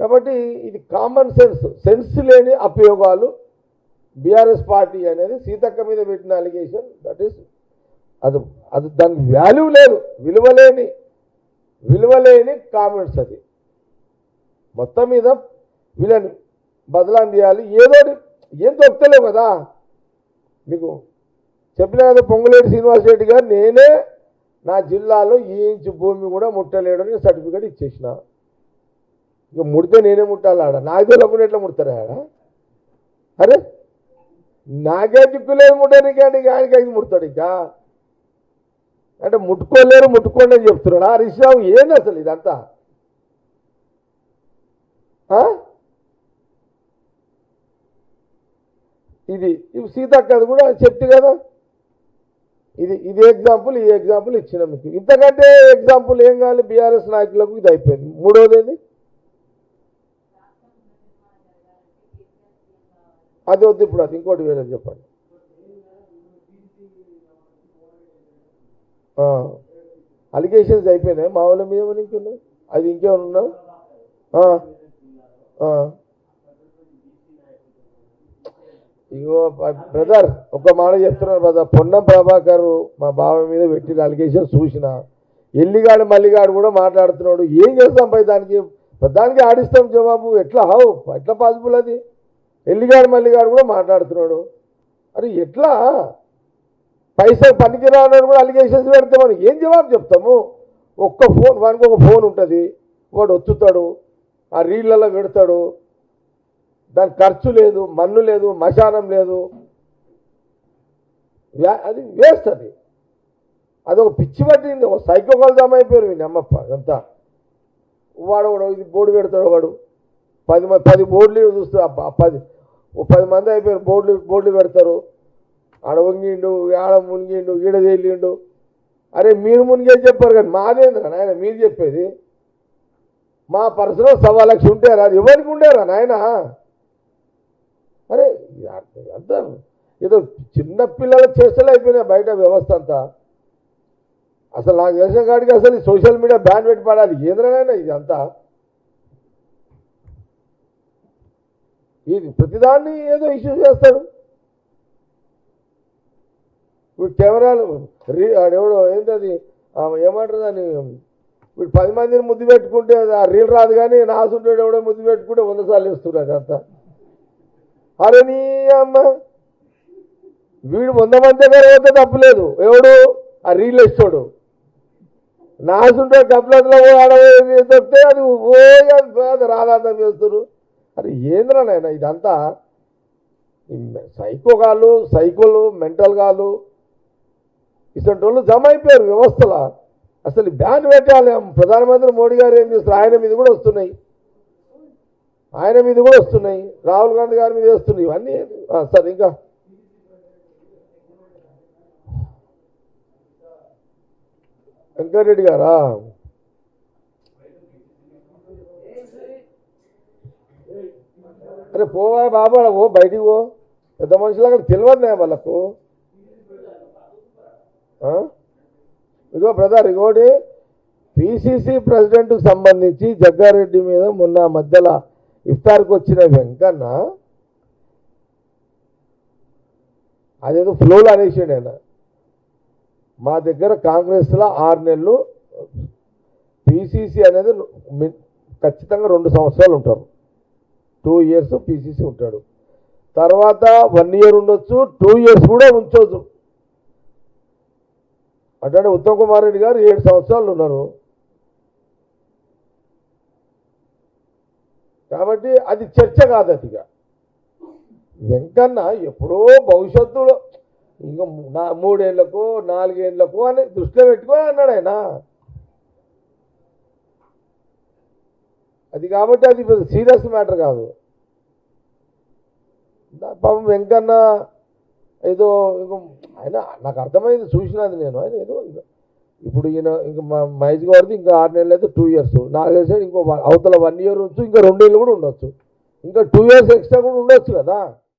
కాబట్టి ఇది common sense లేని అపయోగాలు బీఆర్ఎస్ పార్టీ అనేది సీతక్క మీద పెట్టిన అలిగేషన్. దట్ ఈస్ అది అది దానికి వాల్యూ లేదు, విలువలేని కామెంట్స్. అది మొత్తం మీద వీళ్ళని బదలాం చేయాలి. ఏం దొరుకుతలేవు కదా. మీకు చెప్పిన కదా పొంగులేటి శ్రీనివాసరెడ్డి గారు, నేనే నా జిల్లాలో ఈ ఇంచు భూమి కూడా ముట్టలేడని సర్టిఫికేట్ ఇచ్చేసిన. ఇక ముడితే నేనే ముట్టాలి ఆడ, నాకు తెలియకుండా ఎట్లా ముడతారా ఆడ? అరే నాకే దిక్కులేదు ముట్టడానికి, ఆయనకి అయితే ముడతాడు. ఇంకా అంటే ముట్టుకోండి అని చెప్తున్నాడు. హరీష్ రావు ఏంది అసలు ఇదంతా? ఇది సీతక్కది కూడా చెప్తే కదా, ఇది ఎగ్జాంపుల్, ఈ ఎగ్జాంపుల్ ఇచ్చిన మీకు. ఇంతకంటే ఎగ్జాంపుల్ ఏం కావాలి బీఆర్ఎస్ నాయకులకు? ఇది అయిపోయింది. మూడోది అది వద్దు, ఇప్పుడు అది ఇంకోటి వేరే చెప్పండి. అలిగేషన్స్ అయిపోయినాయి మా వాళ్ళ మీద, ఇంకున్నాయి. అది ఇంకేమన్నా ఇగో బ్రదర్, ఒక మాట చెప్తున్నారు బ్రదర్. పొన్నం ప్రభాకర్ మా బావ మీద పెట్టిన అలిగేషన్ చూసిన, ఎల్లిగాడు మల్లిగాడు కూడా మాట్లాడుతున్నాడు. ఏం చేస్తాం పై దానికి ఆడిస్తాం జవాబు? ఎట్లా పాసిబుల్ అది? ఎల్లిగాడు మల్లిగాడు కూడా మాట్లాడుతున్నాడు. అరే ఎట్లా పైసలు పనికిరాని కూడా అలిగేషన్స్ పెడితే మనం ఏం జవాబు చెప్తాము? వానికి ఒక ఫోన్ ఉంటుంది, వాడు ఒత్తుతాడు, ఆ రీళ్లలో పెడతాడు. దానికి ఖర్చు లేదు, మన్ను లేదు, మశానం లేదు. అది వేస్ట్. అది ఒక పిచ్చి పట్టింది, ఒక సైకోకాల్ అయిపోయారు వీళ్ళు అమ్మప్ప అంతా. వాడు ఇది బోర్డు పెడతాడు, వాడు 10 బోర్డులు చూస్తూ 10 మంది అయిపోయారు. బోర్డులు పెడతారు. ఆడ వంగిండు, ఆడ మునిగిండు, ఈడ తేలిండు. అరే మీరు మునిగేది చెప్పారు కానీ మాదేంద్రా నాయన మీరు చెప్పేది? మా పర్సనల్ 1,00,000 ఉంటారా? అది ఎవరికి ఉండేరా నాయన? అరే అంతా ఏదో చిన్న పిల్లల చేష్టలు అయిపోయినాయి బయట వ్యవస్థ అంతా. అసలు నాకు తెలిసిన కాడికి అసలు ఈ సోషల్ మీడియా బ్యాన్ పెట్టి పడాలి. ఏంద్రనైనా ఇది అంతా, ఇది ప్రతిదాన్ని ఏదో ఇష్యూ చేస్తాడు. ఇప్పుడు కెమెరాలు ఎవడో ఏంటది ఏమంటారు దాన్ని, వీడు 10 మందిని ముద్దు పెట్టుకుంటే ఆ రీల్ రాదు, కానీ నాసుంటాడు ఎవడో ముద్దు పెట్టుకుంటే 100 సార్లు ఇస్తున్నారు అదంతా. అరే నీ అమ్మ, వీడు 100 మంది దగ్గర పోతే తప్పులేదు, ఎవడు ఆ రీల్ ఇస్తాడు. నాసుంటాడు డబ్బులలో ఆడతే అది రాధాంతం చేస్తారు. అరే ఏంద్రనైనా ఇదంతా? సైకోలు మెంటల్ గాలు ఇటువంటి వాళ్ళు జమ అయిపోయారు వ్యవస్థలో. అసలు బ్యాన్ పెట్టాలి. ప్రధానమంత్రి మోడీ గారు ఏం చేస్తారు? ఆయన మీద కూడా వస్తున్నాయి, రాహుల్ గాంధీ గారి మీద వస్తున్నాయి ఇవన్నీ. సార్ ఇంకా వెంకటరెడ్డి గారా? అరే పోవా బాబా, బయటికి పో. పెద్ద మనుషులు అక్కడ తెలియదు వాళ్ళకు. ఇగో బ్రదర్, ఇగోటి పిసిసి ప్రెసిడెంట్కు సంబంధించి జగ్గారెడ్డి మీద మొన్న మధ్యలో ఇఫ్తార్కి వచ్చిన వెంకన్న అదేదో ఫ్లోలో అనేసాడు ఆయన. మా దగ్గర కాంగ్రెస్లో 6 నెలలు పిసిసి అనేది ఖచ్చితంగా 2 సంవత్సరాలు ఉంటారు. 2 ఇయర్స్ పిసిసి ఉంటాడు. తర్వాత 1 ఇయర్ ఉండొచ్చు, 2 ఇయర్స్ కూడా ఉంచవచ్చు. అంటే ఉత్తమ్ కుమార్ రెడ్డి గారు 7 సంవత్సరాలు ఉన్నారు. కాబట్టి అది చర్చ కాదు. అదిగా వెంకన్న ఎప్పుడో భవిష్యత్తులో ఇంకా 3 ఏళ్లకు 4 ఏళ్లకు అని దృష్టిలో పెట్టుకొని అన్నాడు ఆయన. అది కాబట్టి అది సీరియస్ మ్యాటర్ కాదు. పాపం వెంకన్న ఏదో ఆయన నాకు అర్థమైంది, చూసినది నేను. ఆయన ఏదో ఇప్పుడు ఈయన ఇంకా మహేష్ గారిది ఇంకా 6 నెలలు అయితే 2 ఇయర్స్, నాకు తెలిసి ఇంకో అవతల 1 ఇయర్ ఉండొచ్చు, ఇంకా 2 ఏళ్ళు కూడా ఉండొచ్చు, ఇంకా 2 ఇయర్స్ ఎక్స్ట్రా కూడా ఉండొచ్చు కదా.